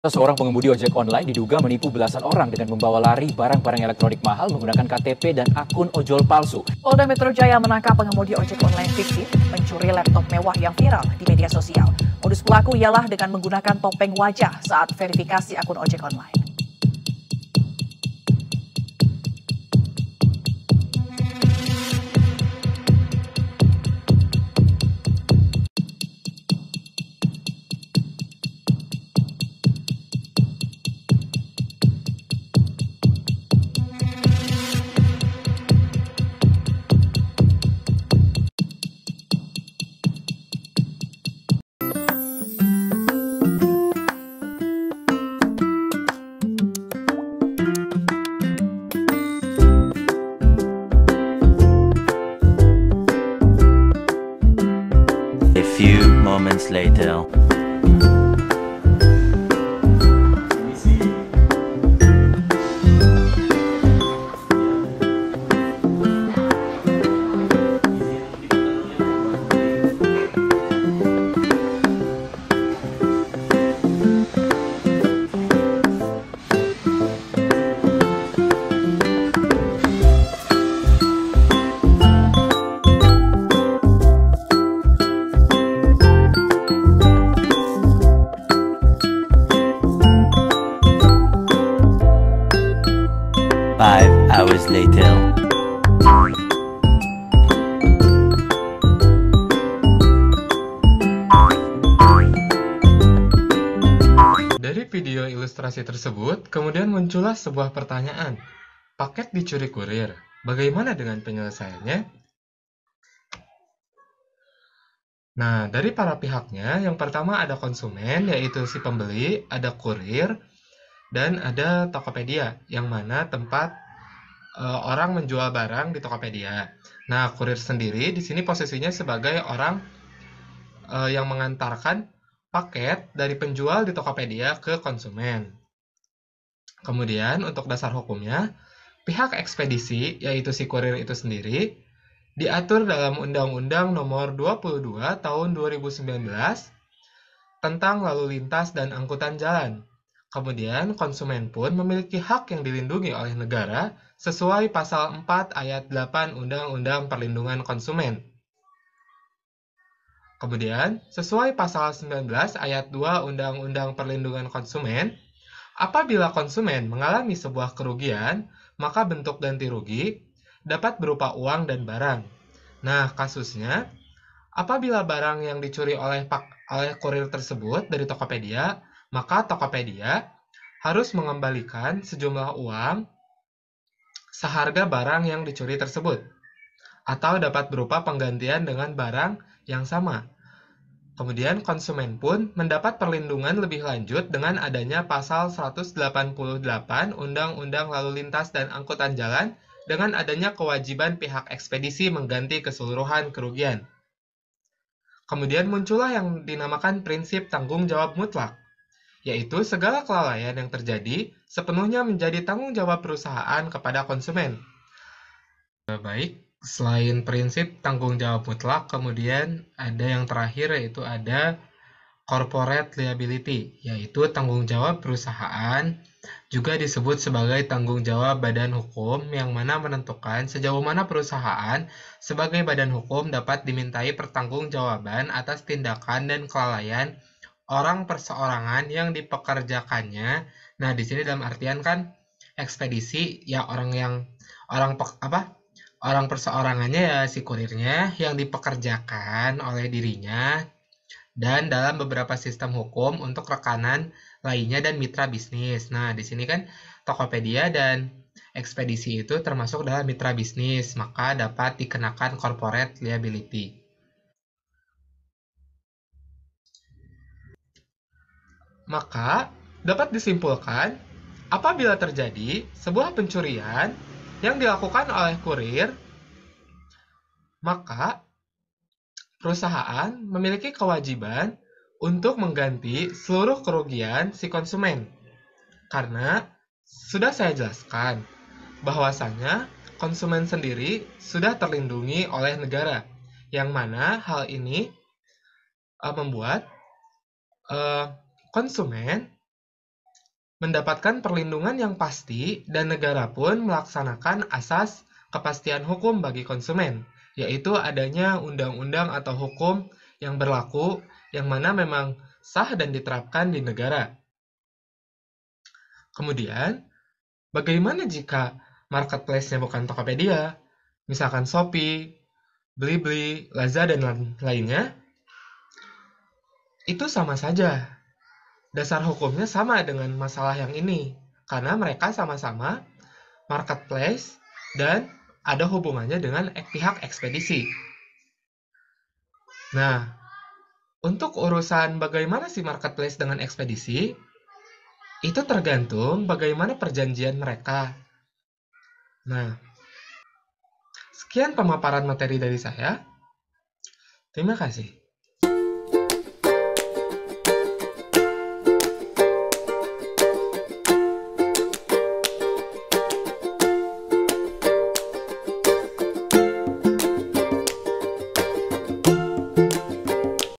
Seorang pengemudi ojek online diduga menipu belasan orang dengan membawa lari barang-barang elektronik mahal menggunakan KTP dan akun ojol palsu. Polda Metro Jaya menangkap pengemudi ojek online fiktif mencuri laptop mewah yang viral di media sosial. Modus pelaku ialah dengan menggunakan topeng wajah saat verifikasi akun ojek online. A few moments later. Five hours later. Dari video ilustrasi tersebut, kemudian muncullah sebuah pertanyaan. Paket dicuri kurir, bagaimana dengan penyelesaiannya? Nah, dari para pihaknya, yang pertama ada konsumen, yaitu si pembeli, ada kurir, dan ada Tokopedia, yang mana tempat orang menjual barang di Tokopedia. Nah, kurir sendiri di sini posisinya sebagai orang yang mengantarkan paket dari penjual di Tokopedia ke konsumen. Kemudian, untuk dasar hukumnya, pihak ekspedisi, yaitu si kurir itu sendiri, diatur dalam Undang-Undang Nomor 22 Tahun 2019 tentang lalu lintas dan angkutan jalan. Kemudian, konsumen pun memiliki hak yang dilindungi oleh negara sesuai Pasal 4 Ayat 8 Undang-Undang Perlindungan Konsumen. Kemudian, sesuai Pasal 19 Ayat 2 Undang-Undang Perlindungan Konsumen, apabila konsumen mengalami sebuah kerugian, maka bentuk ganti rugi dapat berupa uang dan barang. Nah, kasusnya, apabila barang yang dicuri oleh kurir tersebut dari Tokopedia, maka Tokopedia harus mengembalikan sejumlah uang seharga barang yang dicuri tersebut, atau dapat berupa penggantian dengan barang yang sama. Kemudian konsumen pun mendapat perlindungan lebih lanjut dengan adanya pasal 188 Undang-Undang Lalu Lintas dan Angkutan Jalan dengan adanya kewajiban pihak ekspedisi mengganti keseluruhan kerugian. Kemudian muncullah yang dinamakan prinsip tanggung jawab mutlak, yaitu segala kelalaian yang terjadi sepenuhnya menjadi tanggung jawab perusahaan kepada konsumen. Baik, selain prinsip tanggung jawab mutlak, kemudian ada yang terakhir yaitu ada corporate liability, yaitu tanggung jawab perusahaan, juga disebut sebagai tanggung jawab badan hukum yang mana menentukan sejauh mana perusahaan sebagai badan hukum dapat dimintai pertanggungjawaban atas tindakan dan kelalaian orang perseorangan yang dipekerjakannya. Nah, di sini dalam artian kan ekspedisi ya orang perseorangannya ya si kurirnya yang dipekerjakan oleh dirinya, dan dalam beberapa sistem hukum untuk rekanan lainnya dan mitra bisnis. Nah, di sini kan Tokopedia dan ekspedisi itu termasuk dalam mitra bisnis, maka dapat dikenakan corporate liability. Maka, dapat disimpulkan, apabila terjadi sebuah pencurian yang dilakukan oleh kurir, maka perusahaan memiliki kewajiban untuk mengganti seluruh kerugian si konsumen. Karena sudah saya jelaskan bahwasanya konsumen sendiri sudah terlindungi oleh negara, yang mana hal ini membuat konsumen mendapatkan perlindungan yang pasti dan negara pun melaksanakan asas kepastian hukum bagi konsumen, yaitu adanya undang-undang atau hukum yang berlaku yang mana memang sah dan diterapkan di negara. Kemudian, bagaimana jika marketplace-nya bukan Tokopedia, misalkan Shopee, Blibli, Lazada, dan lainnya? Itu sama saja. Dasar hukumnya sama dengan masalah yang ini, karena mereka sama-sama marketplace dan ada hubungannya dengan pihak ekspedisi. Nah, untuk urusan bagaimana sih marketplace dengan ekspedisi, itu tergantung bagaimana perjanjian mereka. Nah, sekian pemaparan materi dari saya. Terima kasih.